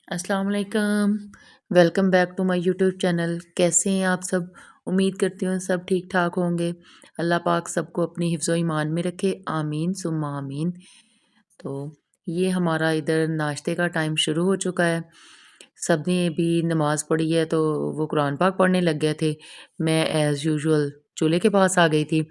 अस्सलाम वालेकुम। Welcome back to my YouTube channel. कैसे हैं आप सब? उम्मीद करती हूँ सब ठीक ठाक होंगे। अल्लाह पाक सबको अपनी हिफ्ज़ ईमान में रखे, आमीन सुम्मा आमीन। तो ये हमारा इधर नाश्ते का टाइम शुरू हो चुका है। सब ने भी नमाज़ पढ़ी है तो वो कुरान पाक पढ़ने लग गए थे। मैं एज़ यूजुअल चूल्हे के पास आ गई थी।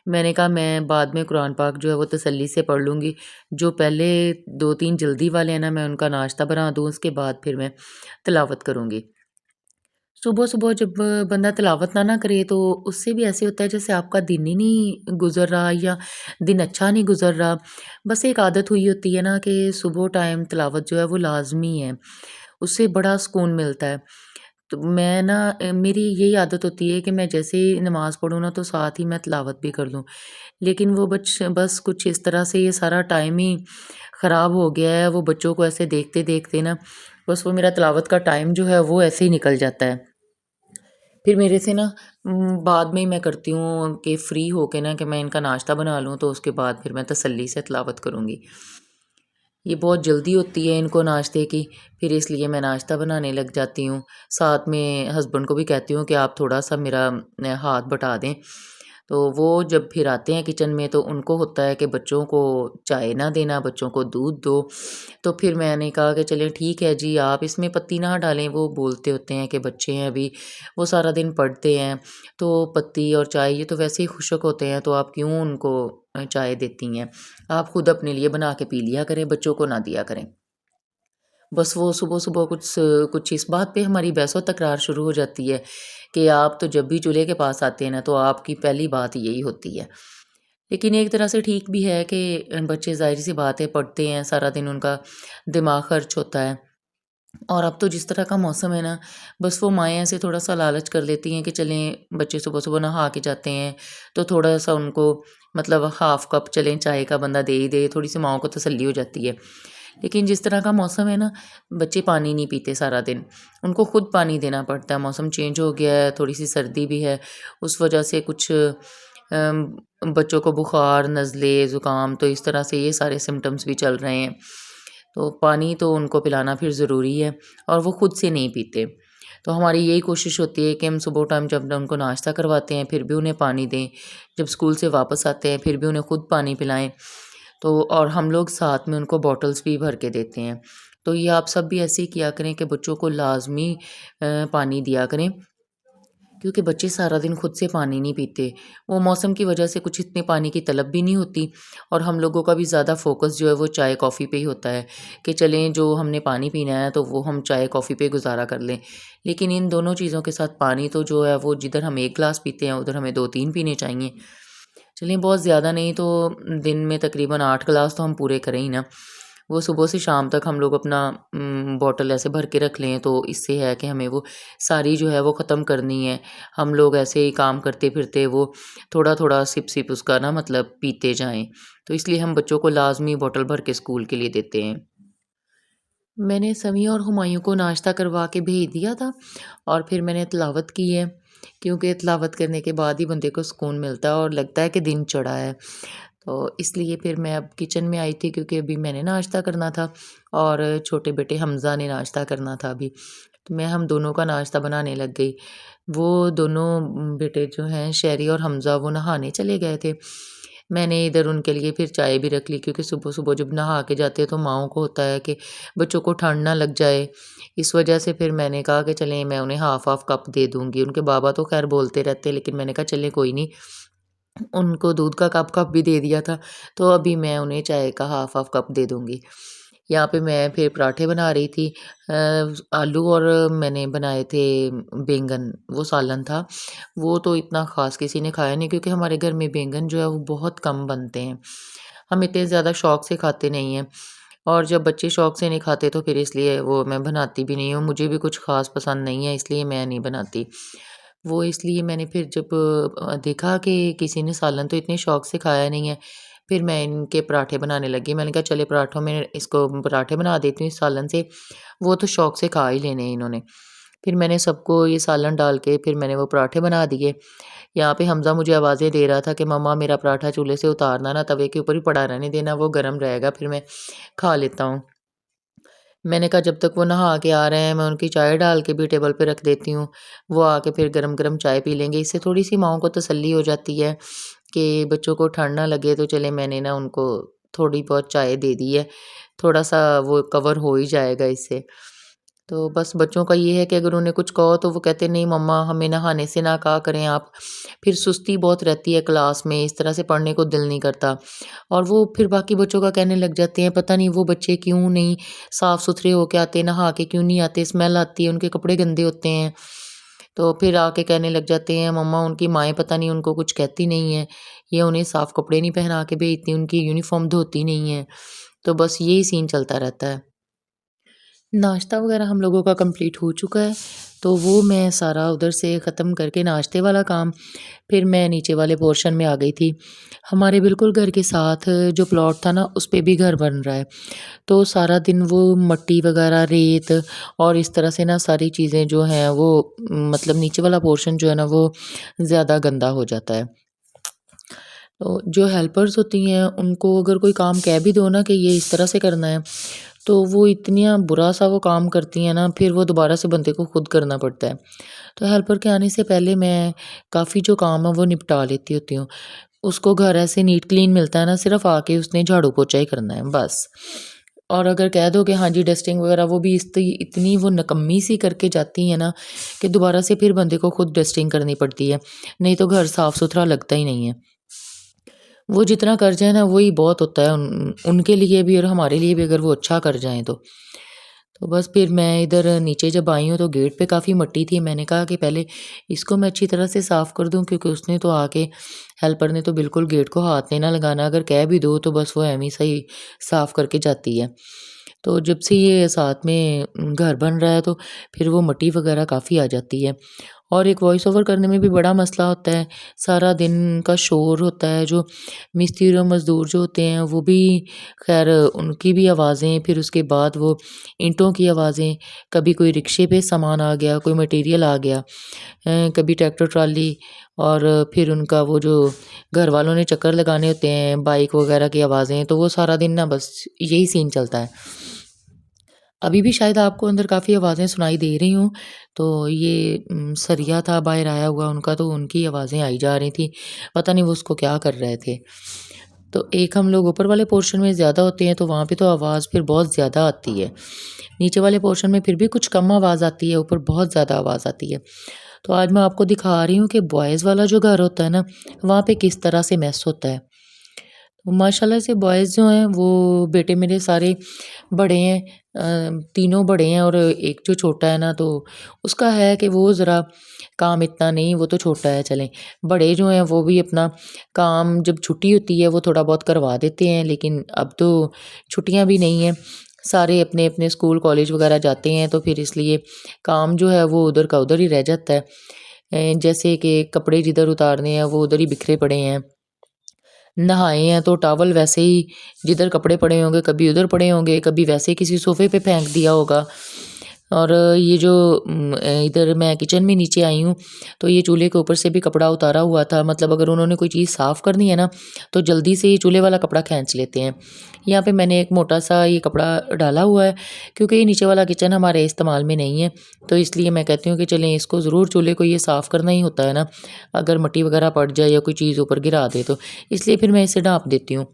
मैंने कहा मैं बाद में कुरान पाक जो है वो तसल्ली से पढ़ लूँगी। जो पहले 2-3 जल्दी वाले हैं ना, मैं उनका नाश्ता बना दूँ, उसके बाद फिर मैं तिलावत करूँगी। सुबह-सुबह जब बंदा तिलावत ना करे तो उससे भी ऐसे होता है जैसे आपका दिन ही नहीं गुज़र रहा या दिन अच्छा नहीं गुज़र रहा। बस एक आदत हुई होती है ना कि सुबह टाइम तिलावत जो है वो लाज़मी है, उससे बड़ा सुकून मिलता है। तो मैं ना मेरी यही आदत होती है कि मैं जैसे ही नमाज़ पढ़ूँ ना तो साथ ही मैं तिलावत भी कर दूँ। लेकिन वो बस कुछ इस तरह से ये सारा टाइम ही ख़राब हो गया है, वो बच्चों को ऐसे देखते-देखते ना बस वो मेरा तिलावत का टाइम जो है वो ऐसे ही निकल जाता है। फिर मेरे से ना बाद में ही मैं करती हूँ कि फ्री होके ना कि मैं इनका नाश्ता बना लूँ तो उसके बाद फिर मैं तसल्ली से तिलावत करूँगी। ये बहुत जल्दी होती है इनको नाश्ते की, फिर इसलिए मैं नाश्ता बनाने लग जाती हूँ। साथ में हस्बैंड को भी कहती हूँ कि आप थोड़ा-सा मेरा हाथ बटा दें। तो वो जब फिर आते हैं किचन में तो उनको होता है कि बच्चों को चाय ना देना, बच्चों को दूध दो। तो फिर मैंने कहा कि चलिए ठीक है जी, आप इसमें पत्ती ना डालें। वो बोलते होते हैं कि बच्चे हैं अभी, वो सारा दिन पढ़ते हैं, तो पत्ती और चाय ये तो वैसे ही खुशक होते हैं, तो आप क्यों उनको चाय देती हैं? आप खुद अपने लिए बना के पी लिया करें, बच्चों को ना दिया करें। बस वो सुबह-सुबह कुछ इस बात पे हमारी बहस-ओ-तकरार शुरू हो जाती है कि आप तो जब भी चूल्हे के पास आते हैं ना, तो आपकी पहली बात यही होती है। लेकिन एक तरह से ठीक भी है कि बच्चे ज़ाहिर-सी बात है पढ़ते हैं, सारा दिन उनका दिमाग खर्च होता है। और अब तो जिस तरह का मौसम है ना, बस वो माएँ ऐसे थोड़ा-सा लालच कर लेती हैं कि चलें बच्चे सुबह-सुबह नहा के जाते हैं, तो थोड़ा-सा उनको मतलब हाफ़ कप चलें चाय का बंदा दे ही दे, थोड़ी-सी माँओं को तसल्ली हो जाती है। लेकिन जिस तरह का मौसम है ना, बच्चे पानी नहीं पीते सारा दिन, उनको खुद पानी देना पड़ता है। मौसम चेंज हो गया है, थोड़ी-सी सर्दी भी है, उस वजह से कुछ बच्चों को बुखार, नज़ले, ज़ुकाम तो इस तरह से ये सारे सिम्पटम्स भी चल रहे हैं। तो पानी तो उनको पिलाना फिर ज़रूरी है और वो खुद से नहीं पीते। तो हमारी यही कोशिश होती है कि हम सुबह टाइम जब उनको नाश्ता करवाते हैं, फिर भी उन्हें पानी दें। जब स्कूल से वापस आते हैं, फिर भी उन्हें खुद पानी पिलाएँ। तो और हम लोग साथ में उनको बॉटल्स भी भर के देते हैं। तो ये आप सब भी ऐसे ही किया करें कि बच्चों को लाज़मी पानी दिया करें, क्योंकि बच्चे सारा दिन खुद से पानी नहीं पीते। वो मौसम की वजह से कुछ इतने पानी की तलब भी नहीं होती और हम लोगों का भी ज़्यादा फ़ोकस जो है वो चाय-कॉफ़ी पे ही होता है कि चलें जो हमने पानी पीना है तो वो हम चाय-कॉफ़ी पे गुज़ारा कर लें। लेकिन इन दोनों चीज़ों के साथ पानी तो जो है वो जिधर हम 1 ग्लास पीते हैं उधर हमें 2-3 पीने चाहिए। चलिए बहुत ज़्यादा नहीं तो दिन में तकरीबन 8 ग्लास तो हम पूरे करें ही ना। वो सुबह से शाम तक हम लोग अपना बॉटल ऐसे भर के रख लें तो इससे है कि हमें वो सारी जो है वो ख़त्म करनी है। हम लोग ऐसे ही काम करते-फिरते वो थोड़ा-थोड़ा सिप-सिप उसका ना मतलब पीते जाएँ। तो इसलिए हम बच्चों को लाज़मी बॉटल भर के स्कूल के लिए देते हैं। मैंने समी और हुमायूँ को नाश्ता करवा के भेज दिया था और फिर मैंने तिलावत की है, क्योंकि तिलावत करने के बाद ही बंदे को सुकून मिलता है और लगता है कि दिन चढ़ा है। तो इसलिए फिर मैं अब किचन में आई थी क्योंकि अभी मैंने नाश्ता करना था और छोटे बेटे हमज़ा ने नाश्ता करना था अभी। तो मैं हम दोनों का नाश्ता बनाने लग गई। वो दोनों बेटे जो हैं शहरी और हमज़ा वो नहाने चले गए थे। मैंने इधर उनके लिए फिर चाय भी रख ली क्योंकि सुबह-सुबह जब नहा के जाते हैं तो माँओं को होता है कि बच्चों को ठंड ना लग जाए। इस वजह से फिर मैंने कहा कि चलें मैं उन्हें हाफ़-हाफ़ कप दे दूँगी। उनके बाबा तो ख़ैर बोलते रहते हैं लेकिन मैंने कहा चलें कोई नहीं, उनको दूध का कप-कप भी दे दिया था, तो अभी मैं उन्हें चाय का हाफ़-हाफ़ कप दे दूँगी। यहाँ पे मैं फिर पराठे बना रही थी। आलू और मैंने बनाए थे बैंगन, वो सालन था। वो तो इतना ख़ास किसी ने खाया नहीं क्योंकि हमारे घर में बैंगन जो है वो बहुत कम बनते हैं। हम इतने ज़्यादा शौक से खाते नहीं हैं और जब बच्चे शौक से नहीं खाते तो फिर इसलिए वो मैं बनाती भी नहीं हूँ। मुझे भी कुछ ख़ास पसंद नहीं है इसलिए मैं नहीं बनाती। वो इसलिए मैंने फिर जब देखा कि किसी ने सालन तो इतने शौक से खाया नहीं है, फिर मैं इनके पराठे बनाने लगी। मैंने कहा चले पराठों में इसको पराठे बना देती हूँ इस सालन से, वो तो शौक से खा ही लेने हैं इन्होंने। फिर मैंने सबको ये सालन डाल के फिर मैंने वो पराठे बना दिए। यहाँ पे हमज़ा मुझे आवाज़ें दे रहा था कि मम्मा मेरा पराठा चूल्हे से उतारना ना, तवे के ऊपर ही पड़ा रहने देना, वो गरम रहेगा फिर मैं खा लेता हूँ। मैंने कहा जब तक वो नहा के आ रहे हैं मैं उनकी चाय डाल के भी टेबल पे रख देती हूँ। वो आके फिर गरम-गरम चाय पी लेंगे। इससे थोड़ी-सी माँओं को तसल्ली हो जाती है कि बच्चों को ठंड ना लगे तो चले मैंने ना उनको थोड़ी बहुत चाय दे दी है। थोड़ा-सा वो कवर हो ही जाएगा इससे। तो बस बच्चों का ये है कि अगर उन्हें कुछ कहो तो वो कहते हैं नहीं मम्मा हमें नहाने से ना कहा करें आप। फिर सुस्ती बहुत रहती है क्लास में, इस तरह से पढ़ने को दिल नहीं करता। और वो फिर बाकी बच्चों का कहने लग जाते हैं पता नहीं वो बच्चे क्यों नहीं साफ-सुथरे होके आते, नहा के क्यों नहीं आते, स्मेल आती है, उनके कपड़े गंदे होते हैं। तो फिर आके कहने लग जाते हैं मम्मा उनकी माएँ पता नहीं उनको कुछ कहती नहीं हैं, या उन्हें साफ कपड़े नहीं पहना के भेजती, उनकी यूनिफ़ॉर्म धोती नहीं है। तो बस यही सीन चलता रहता है। नाश्ता वग़ैरह हम लोगों का कंप्लीट हो चुका है, तो वो मैं सारा उधर से ख़त्म करके नाश्ते वाला काम, फिर मैं नीचे वाले पोर्शन में आ गई थी। हमारे बिल्कुल घर के साथ जो प्लॉट था ना, उस पे भी घर बन रहा है। तो सारा दिन वो मट्टी वग़ैरह, रेत और इस तरह से ना सारी चीज़ें जो हैं वो मतलब नीचे वाला पोर्शन जो है ना वो ज़्यादा गंदा हो जाता है। तो जो हेल्पर्स होती हैं उनको अगर कोई काम कह भी दो ना कि ये इस तरह से करना है, तो वो इतना बुरा-सा वो काम करती हैं ना, फिर वो दोबारा से बंदे को खुद करना पड़ता है। तो हेल्पर के आने से पहले मैं काफ़ी जो काम है वो निपटा लेती होती हूँ। उसको घर ऐसे नीट क्लीन मिलता है ना, सिर्फ़ आके उसने झाड़ू-पोछा ही करना है बस। और अगर कह दो कि हाँ जी डस्टिंग वग़ैरह वो भी इतनी वो निकम्मी सी करके जाती हैं ना, कि दोबारा से फिर बंदे को खुद डस्टिंग करनी पड़ती है, नहीं तो घर साफ़-सुथरा लगता ही नहीं है। वो जितना कर जाएँ ना वही बहुत होता है उनके लिए भी और हमारे लिए भी अगर वो अच्छा कर जाएँ तो। तो बस फिर मैं इधर नीचे जब आई हूँ तो गेट पे काफ़ी मिट्टी थी। मैंने कहा कि पहले इसको मैं अच्छी तरह से साफ़ कर दूँ क्योंकि उसने तो आके हेल्पर ने तो बिल्कुल गेट को हाथ नहीं ना लगाना। अगर कह भी दो तो बस वो ऐवें से ही साफ़ करके जाती है। तो जब से ये साथ में घर बन रहा है तो फिर वो मिट्टी वग़ैरह काफ़ी आ जाती है। और एक वॉइस ओवर करने में भी बड़ा मसला होता है। सारा दिन का शोर होता है, जो मिस्त्री और मज़दूर जो होते हैं वो भी ख़ैर उनकी भी आवाज़ें, फिर उसके बाद वो ईंटों की आवाज़ें, कभी कोई रिक्शे पे सामान आ गया, कोई मटीरियल आ गया, कभी ट्रैक्टर ट्राली और फिर उनका वो जो घर वालों ने चक्कर लगाने होते हैं, बाइक वग़ैरह की आवाज़ें, तो वो सारा दिन ना बस यही सीन चलता है। अभी भी शायद आपको अंदर काफ़ी आवाज़ें सुनाई दे रही हों, तो ये सरिया था बाहर आया हुआ उनका, तो उनकी आवाज़ें आई जा रही थी। पता नहीं वो उसको क्या कर रहे थे। तो एक हम लोग ऊपर वाले पोर्शन में ज़्यादा होते हैं, तो वहाँ पे तो आवाज़ फिर बहुत ज़्यादा आती है। नीचे वाले पोर्शन में फिर भी कुछ कम आवाज़ आती है, ऊपर बहुत ज़्यादा आवाज़ आती है। तो आज मैं आपको दिखा रही हूँ कि बॉयज़ वाला जो घर होता है ना, वहाँ पे किस तरह से मेस होता है। माशाल्लाह से बॉयज़ जो हैं वो बेटे मेरे सारे बड़े हैं, तीनों बड़े हैं और एक जो छोटा है ना तो उसका है कि वो ज़रा काम इतना नहीं, वो तो छोटा है चलें। बड़े जो हैं वो भी अपना काम जब छुट्टी होती है वो थोड़ा बहुत करवा देते हैं, लेकिन अब तो छुट्टियाँ भी नहीं हैं। सारे अपने-अपने स्कूल कॉलेज वग़ैरह जाते हैं तो फिर इसलिए काम जो है वो उधर का उधर ही रह जाता है। जैसे कि कपड़े जिधर उतारने हैं वो उधर ही बिखरे पड़े हैं। नहाए हैं तो टॉवल वैसे ही जिधर कपड़े पड़े होंगे कभी उधर पड़े होंगे, कभी वैसे किसी सोफ़े पे फेंक दिया होगा। और ये जो इधर मैं किचन में नीचे आई हूँ, तो ये चूल्हे के ऊपर से भी कपड़ा उतारा हुआ था। मतलब अगर उन्होंने कोई चीज़ साफ़ करनी है ना, तो जल्दी से ये चूल्हे वाला कपड़ा खींच लेते हैं। यहाँ पे मैंने एक मोटा-सा ये कपड़ा डाला हुआ है, क्योंकि ये नीचे वाला किचन हमारे इस्तेमाल में नहीं है, तो इसलिए मैं कहती हूँ कि चलें इसको ज़रूर चूल्हे को ये साफ़ करना ही होता है ना, अगर मिट्टी वगैरह पड़ जाए या कोई चीज़ ऊपर गिरा दे तो, इसलिए फिर मैं इसे ढाँप देती हूँ।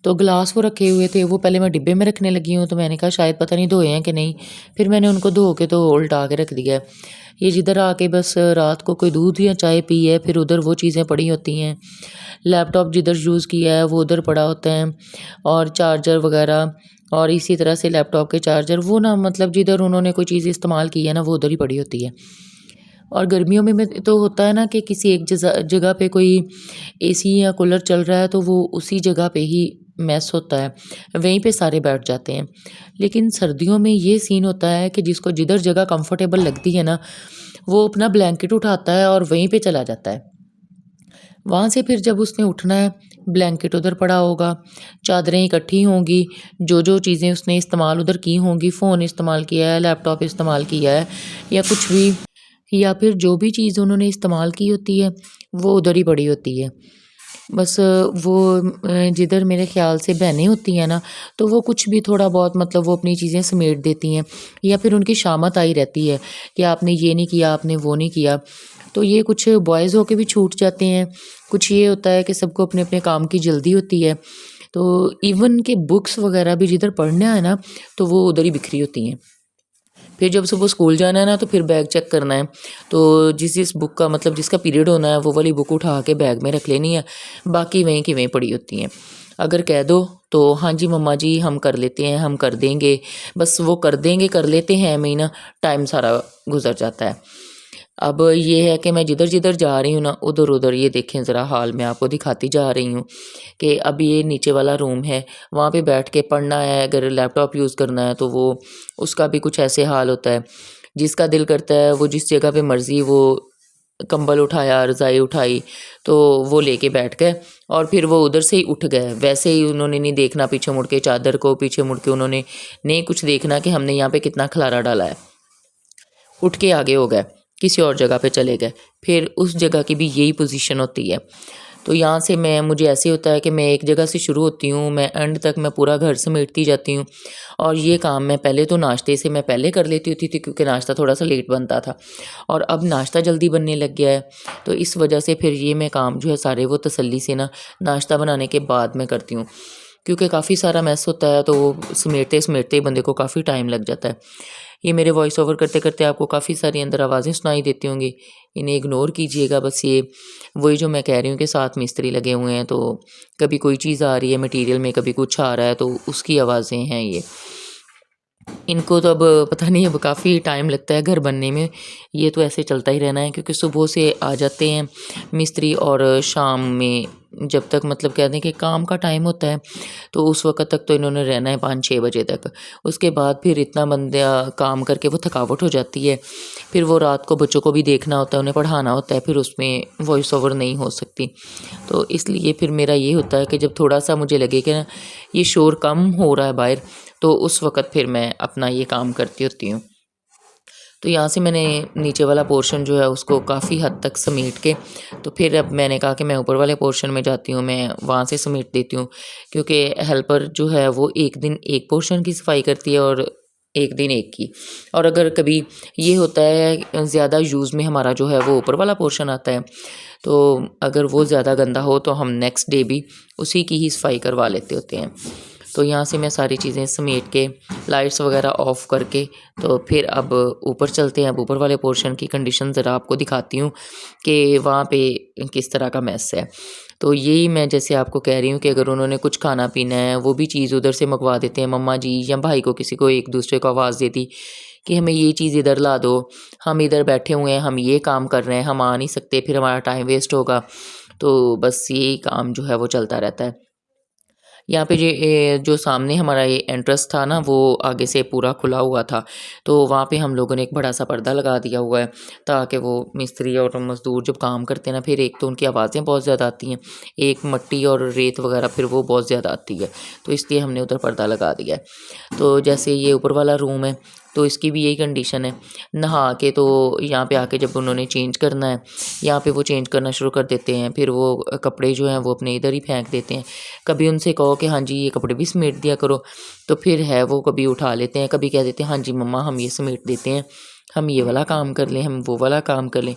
तो ग्लास वो रखे हुए थे, वो पहले मैं डिब्बे में रखने लगी हूँ, तो मैंने कहा शायद पता नहीं धोए हैं कि नहीं, फिर मैंने उनको धो के तो उल्टा के रख दिया है। ये जिधर आके बस रात को कोई दूध या चाय पी है, फिर उधर वो चीज़ें पड़ी होती हैं। लैपटॉप जिधर यूज़ किया है, वो उधर पड़ा होता है और चार्जर वगैरह और इसी तरह से लैपटॉप के चार्जर वो ना मतलब जिधर उन्होंने कोई चीज़ इस्तेमाल की है ना, वो उधर ही पड़ी होती है। और गर्मियों में तो होता है ना कि किसी एक जगह पे कोई एसी या कूलर चल रहा है तो वो उसी जगह पे ही मेस होता है, वहीं पे सारे बैठ जाते हैं। लेकिन सर्दियों में ये सीन होता है कि जिसको जिधर जगह कंफर्टेबल लगती है ना, वो अपना ब्लैंकेट उठाता है और वहीं पे चला जाता है। वहाँ से फिर जब उसने उठना है, ब्लैंकेट उधर पड़ा होगा, चादरें इकट्ठी होंगी, जो-जो चीज़ें उसने इस्तेमाल उधर की होंगी, फ़ोन इस्तेमाल किया है, लैपटॉप इस्तेमाल किया है या कुछ भी, या फिर जो भी चीज़ उन्होंने इस्तेमाल की होती है, वो उधर ही पड़ी होती है। बस जिधर मेरे ख़्याल से बहनें होती हैं ना, तो वो कुछ भी थोड़ा बहुत मतलब वो अपनी चीज़ें समेट देती हैं या फिर उनकी शामत आई रहती है कि आपने ये नहीं किया, आपने वो नहीं किया। तो ये कुछ बॉयज़ होके भी छूट जाते हैं, कुछ ये होता है कि सबको अपने-अपने काम की जल्दी होती है। तो इवन कि बुक्स वग़ैरह भी जिधर पढ़ना है ना, तो वो उधर ही बिखरी होती हैं। फिर जब सुबह स्कूल जाना है ना, तो फिर बैग चेक करना है। तो जिस बुक का मतलब जिसका पीरियड होना है, वो वाली बुक उठा के बैग में रख लेनी है, बाकी वहीं की वहीं पड़ी होती हैं। अगर कह दो तो हाँ जी मम्मा जी हम कर लेते हैं, हम कर देंगे, बस वो कर देंगे, कर लेते हैं में ही ना टाइम सारा गुज़र जाता है। अब ये है कि मैं जिधर-जिधर जा रही हूँ ना, उधर-उधर ये देखें ज़रा हाल मैं आपको दिखाती जा रही हूँ कि अब ये नीचे वाला रूम है, वहाँ पे बैठ के पढ़ना है, अगर लैपटॉप यूज़ करना है तो वो उसका भी कुछ ऐसे हाल होता है। जिसका दिल करता है वो जिस जगह पे मर्ज़ी वो कंबल उठाया, रज़ाई उठाई, तो वो लेके बैठ गए और फिर वो उधर से ही उठ गए। वैसे ही उन्होंने नहीं देखना पीछे मुड़ के चादर को, पीछे मुड़ के उन्होंने नहीं कुछ देखना कि हमने यहाँ पे कितना खलारा डाला है। उठ के आगे हो गए, किसी और जगह पे चले गए। फिर उस जगह की भी यही पोज़ीशन होती है। तो यहाँ से मुझे ऐसे होता है कि मैं एक जगह से शुरू होती हूँ, मैं एंड तक मैं पूरा घर समेटती जाती हूँ और ये काम मैं पहले तो नाश्ते से मैं पहले कर लेती होती थी क्योंकि नाश्ता थोड़ा-सा लेट बनता था और अब नाश्ता जल्दी बनने लग गया है। तो इस वजह से फिर ये मैं काम जो है सारे वो तसल्ली से ना नाश्ता बनाने के बाद मैं करती हूँ। क्योंकि काफ़ी सारा मेस होता है तो वो समेटते-समेटते ही बंदे को काफ़ी टाइम लग जाता है। ये मेरे वॉइस ओवर करते-करते आपको काफ़ी सारी अंदर आवाज़ें सुनाई देती होंगी, इन्हें इग्नोर कीजिएगा बस ये वही जो मैं कह रही हूँ कि साथ मिस्त्री लगे हुए हैं तो कभी कोई चीज़ आ रही है मटीरियल में, कभी कुछ आ रहा है तो उसकी आवाज़ें हैं ये। इनको तो अब पता नहीं अब काफ़ी टाइम लगता है घर बनने में, ये तो ऐसे चलता ही रहना है क्योंकि सुबह से आ जाते हैं मिस्त्री और शाम में जब तक मतलब कहते हैं कि काम का टाइम होता है, तो उस वक़्त तक तो इन्होंने रहना है 5-6 बजे तक। उसके बाद फिर इतना बंदा काम करके वो थकावट हो जाती है, फिर वो रात को बच्चों को भी देखना होता है, उन्हें पढ़ाना होता है, फिर उसमें वॉइस ओवर नहीं हो सकती। तो इसलिए फिर मेरा ये होता है कि जब थोड़ा-सा मुझे लगे कि ना ये शोर कम हो रहा है बाहर, तो उस वक़्त फिर मैं अपना ये काम करती होती हूँ। तो यहाँ से मैंने नीचे वाला पोर्शन जो है उसको काफ़ी हद तक समेट के तो फिर अब मैंने कहा कि मैं ऊपर वाले पोर्शन में जाती हूँ, मैं वहाँ से समेट देती हूँ। क्योंकि हेल्पर जो है वो एक दिन एक पोर्शन की सफाई करती है और एक दिन एक की। और अगर कभी ये होता है ज़्यादा यूज़ में हमारा जो है वो ऊपर वाला पोर्शन आता है, तो अगर वो ज़्यादा गंदा हो तो हम नेक्स्ट डे भी उसी की ही सफाई करवा लेते होते हैं। तो यहाँ से मैं सारी चीज़ें समेट के लाइट्स वगैरह ऑफ़ करके तो फिर अब ऊपर चलते हैं। अब ऊपर वाले पोर्शन की कंडीशन ज़रा आपको दिखाती हूँ कि वहाँ पे किस तरह का मेस है। तो यही मैं जैसे आपको कह रही हूँ कि अगर उन्होंने कुछ खाना-पीना है, वो भी चीज़ उधर से मँगवा देते हैं मम्मा जी या भाई को किसी को एक-दूसरे को आवाज़ दे दी कि हमें ये चीज़ इधर ला दो, हम इधर बैठे हुए हैं, हम ये काम कर रहे हैं, हम आ नहीं सकते, फिर हमारा टाइम वेस्ट होगा। तो बस यही काम जो है वो चलता रहता है। यहाँ पे जो सामने हमारा ये एंट्रेंस था ना वो आगे से पूरा खुला हुआ था, तो वहाँ पे हम लोगों ने एक बड़ा-सा पर्दा लगा दिया हुआ है, ताकि वो मिस्त्री और मज़दूर जब काम करते हैं ना फिर एक तो उनकी आवाज़ें बहुत ज़्यादा आती हैं, एक मिट्टी और रेत वगैरह फिर वो बहुत ज़्यादा आती है, तो इसलिए हमने उधर पर्दा लगा दिया है। तो जैसे ये ऊपर वाला रूम है, तो इसकी भी यही कंडीशन है, नहा के तो यहाँ पे आके जब उन्होंने चेंज करना है, यहाँ पे वो चेंज करना शुरू कर देते हैं, फिर वो कपड़े जो हैं वो अपने इधर ही फेंक देते हैं। कभी उनसे कहो कि हाँ जी ये कपड़े भी समेट दिया करो, तो फिर है वो कभी उठा लेते हैं, कभी कह देते हैं हाँ जी मम्मा हम ये समेट देते हैं, हम ये वाला काम कर लें, हम वो वाला काम कर लें।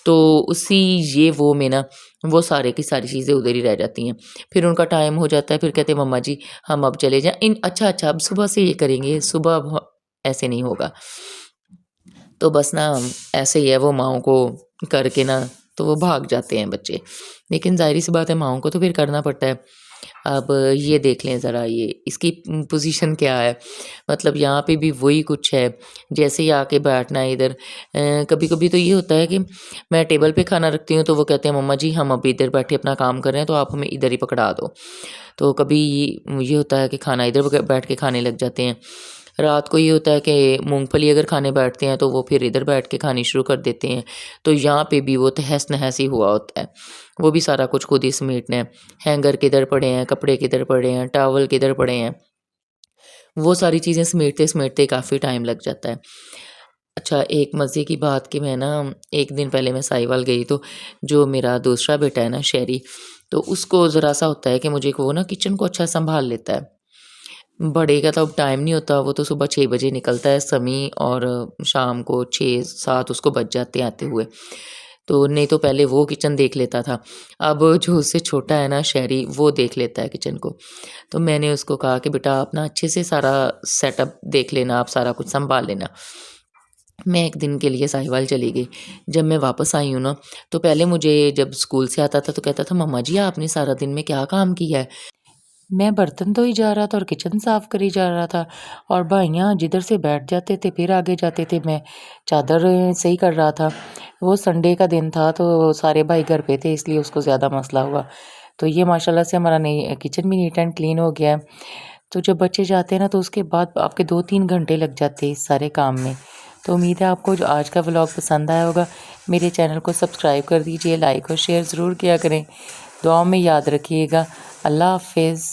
तो उसी ये वो में ना वो सारे की सारी चीज़ें उधर ही रह जाती हैं। फिर उनका टाइम हो जाता है, फिर कहते हैं मम्मा जी हम अब चले जाएँ इन अच्छा, अच्छा अब सुबह से ये करेंगे, सुबह अब ऐसे नहीं होगा। तो बस ना ऐसे ही है वो माँओं को करके ना तो वो भाग जाते हैं बच्चे। लेकिन ज़ाहिर-सी बात है माँओं को तो फिर करना पड़ता है। अब ये देख लें ज़रा ये इसकी पोज़ीशन क्या है, मतलब यहाँ पे भी वही कुछ है, जैसे ही आके बैठना है इधर कभी-कभी तो ये होता है कि मैं टेबल पे खाना रखती हूँ, तो वो कहते हैं मम्मा जी हम अभी इधर बैठे अपना काम कर रहे हैं, तो आप हमें इधर ही पकड़ा दो। तो कभी ये होता है कि खाना इधर बैठ के खाने लग जाते हैं। रात को ये होता है कि मूँगफली अगर खाने बैठते हैं, तो वो फिर इधर बैठ के खानी शुरू कर देते हैं। तो यहाँ पे भी वो तहस-नहस ही हुआ होता है। वो भी सारा कुछ खुद ही समेटना है। हैंगर किधर पड़े हैं, कपड़े किधर पड़े हैं, टॉवल किधर पड़े हैं। वो सारी चीज़ें समेटते-समेटते काफ़ी टाइम लग जाता है। अच्छा एक मज़े की बात कि मैं ना एक दिन पहले मैं साहिवाल गई तो जो मेरा दूसरा बेटा है ना शहरी, तो उसको ज़रा-सा होता है कि मुझे वो ना किचन को अच्छा सँभाल लेता है। बड़े का तो अब टाइम नहीं होता, वो तो सुबह 6 बजे निकलता है समी और शाम को 6-7 उसको बज जाते हैं आते हुए। तो नहीं तो पहले वो किचन देख लेता था। अब जो उससे छोटा है ना शहरी, वो देख लेता है किचन को। तो मैंने उसको कहा कि बेटा आप ना अच्छे से सारा सेटअप देख लेना, आप सारा कुछ सँभाल लेना। मैं एक दिन के लिए साहिवाल चली गई। जब मैं वापस आई हूँ ना, तो पहले मुझे जब स्कूल से आता था तो कहता था, मम्मा जी आपने सारा दिन में क्या काम किया है? मैं बर्तन धोई जा रहा था और किचन साफ करी जा रहा था और भाइयाँ जिधर से बैठ जाते थे फिर आगे जाते थे। मैं चादर सही कर रहा था। वो संडे का दिन था तो सारे भाई घर पे थे इसलिए उसको ज़्यादा मसला हुआ। तो ये माशाल्लाह से हमारा नई किचन भी नीट एंड क्लीन हो गया है। तो जब बच्चे जाते हैं ना तो उसके बाद आपके 2-3 घंटे लग जाते हैं इस सारे काम में। तो उम्मीद है आपको जो आज का व्लॉग पसंद आया होगा। मेरे चैनल को सब्सक्राइब कर दीजिए, लाइक और शेयर ज़रूर किया करें। दुआओं में याद रखिएगा। अल्लाह हाफ़िज़।